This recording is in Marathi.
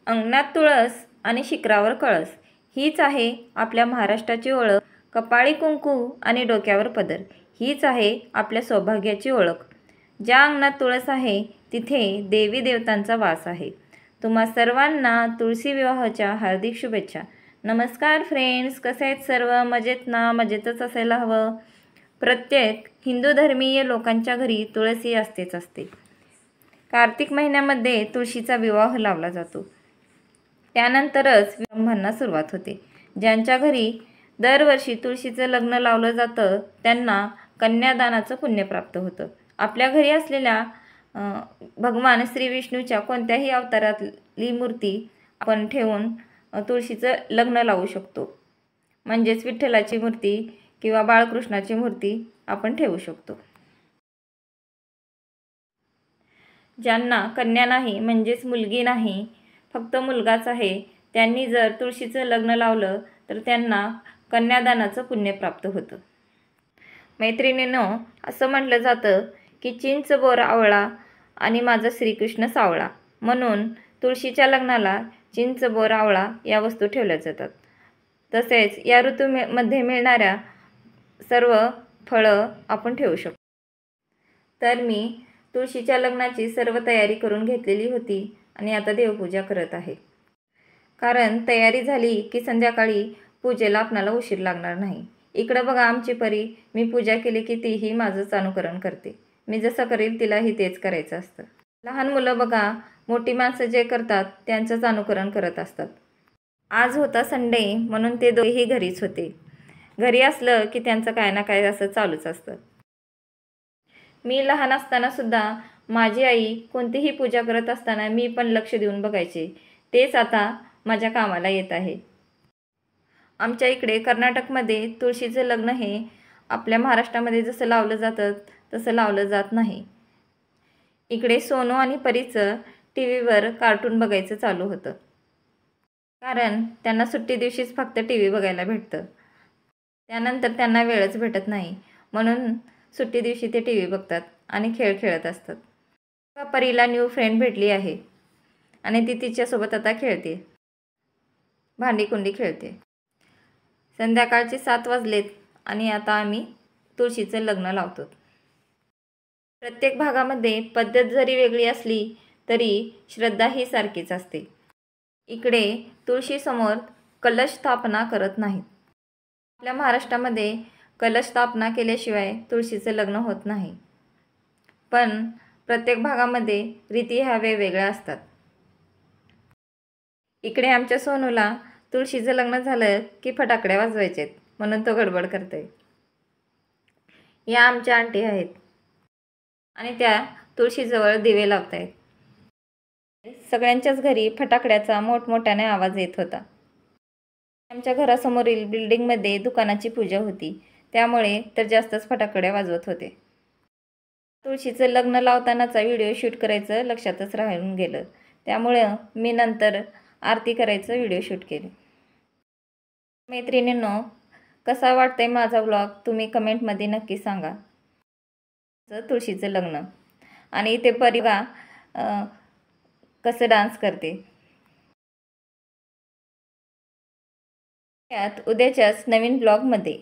अंगणात तुळस आणि शिखरावर कळस, हीच आहे आपल्या महाराष्ट्राची ओळख. कपाळी कुंकू आणि डोक्यावर पदर, हीच आहे आपल्या सौभाग्याची ओळख. ज्या अंगणात तुळस आहे तिथे देवी देवतांचा वास आहे. तुम्हा सर्वांना तुळशी विवाहाच्या हार्दिक शुभेच्छा. नमस्कार फ्रेंड्स, कसे आहेत सर्व? मजेत ना? मजेतच असायला हवं. प्रत्येक हिंदू धर्मीय लोकांच्या घरी तुळस ही असतेच असते. कार्तिक महिन्यामध्ये तुळशीचा विवाह लावला जातो. त्यानंतरच विवाहांना सुरुवात होते. ज्यांच्या घरी दरवर्षी तुळशीचं लग्न लावलं जातं त्यांना कन्यादानाचं पुण्य प्राप्त होतं. आपल्या घरी असलेल्या भगवान श्री विष्णूच्या कोणत्याही अवतारातली मूर्ती आपण ठेवून तुळशीचं लग्न लावू शकतो. म्हणजेच विठ्ठलाची मूर्ती किंवा बाळकृष्णाची मूर्ती आपण ठेवू शकतो. ज्यांना कन्या नाही म्हणजेच मुलगी नाही, फक्त मुलगाच आहे, त्यांनी जर तुळशीचं लग्न लावलं तर त्यांना कन्यादानाचं पुण्य प्राप्त होतं. मैत्रिणींनो, असं म्हटलं जातं की चिंच बोर आवळा आणि माझा श्रीकृष्ण सावळा, म्हणून तुळशीच्या लग्नाला चिंच बोर आवळा या वस्तू ठेवल्या जातात. तसेच या ऋतूमध्ये मिळणाऱ्या सर्व फळं आपण ठेवू शकतो. तर मी तुळशीच्या लग्नाची सर्व तयारी करून घेतलेली होती आणि आता देवपूजा करत आहे. कारण तयारी झाली की संध्याकाळी पूजेला आपणाला उशीर लागणार नाही. इकडं बघा आमची परी, मी पूजा केली की तीही माझंच अनुकरण करते. मी जसं करेल तिलाही तेच करायचं असतं. लहान मुलं बघा मोठी माणसं जे करतात त्यांचंच अनुकरण करत असतात. आज होता संडे म्हणून ते दोघेही घरीच होते. घरी असलं की त्यांचं काय ना काय असं चालूच असतं. मी लहान असताना सुद्धा माझी आई कोणतीही पूजा करत असताना मी पण लक्ष देऊन बघायचे. तेच आता माझ्या कामाला येत आहे. आमच्या इकडे कर्नाटकमध्ये तुळशीचं लग्न हे आपल्या महाराष्ट्रामध्ये जसं लावलं जातं तसं लावलं जात नाही. इकडे सोनू आणि परीचं टी व्हीवर कार्टून बघायचं चालू होतं. कारण त्यांना सुट्टी दिवशीच फक्त टी व्ही बघायला भेटतं. त्यानंतर त्यांना वेळच भेटत नाही, म्हणून सुट्टी दिवशी ते टी व्ही बघतात आणि खेळ खेळत असतात. परीला न्यू फ्रेंड भेटली आहे आणि ती तिच्यासोबत आता खेळते, भांडीकुंडी खेळते. संध्याकाळचे 7 वाजलेत आणि आता आम्ही तुळशीचं लग्न लावतो. प्रत्येक भागामध्ये पद्धत जरी वेगळी असली तरी श्रद्धा ही सारखीच असते. इकडे तुळशीसमोर कलश स्थापना करत नाहीत. आपल्या महाराष्ट्रामध्ये कलश स्थापना केल्याशिवाय तुळशीचं लग्न होत नाही. पण प्रत्येक भागामध्ये रीती ह्या वेगवेगळ्या असतात. इकडे आमच्या सोनूला तुळशीचं लग्न झालं की फटाकडे वाजवायचेत म्हणून तो गडबड करतोय. या आमच्या आंटी आहेत आणि त्या तुळशीजवळ दिवे लावत आहेत. सगळ्यांच्याच घरी फटाकड्याचा मोठमोठ्याने आवाज येत होता. आमच्या घरासमोरील बिल्डिंगमध्ये दुकानाची पूजा होती, त्यामुळे तर जास्तच फटाकडे वाजवत होते. तुळशीचं लग्न लावतानाचा व्हिडिओ शूट करायचं लक्षातच राहून गेलं, त्यामुळं मी नंतर आरती करायचं व्हिडिओ शूट केले. मैत्रिणींनो, कसा वाटतंय माझा व्लॉग तुम्ही कमेंटमध्ये नक्की सांगा. तुळशीचं लग्न आणि इथे परिवा कसं डान्स करते. यात उद्याच्याच नवीन ब्लॉगमध्ये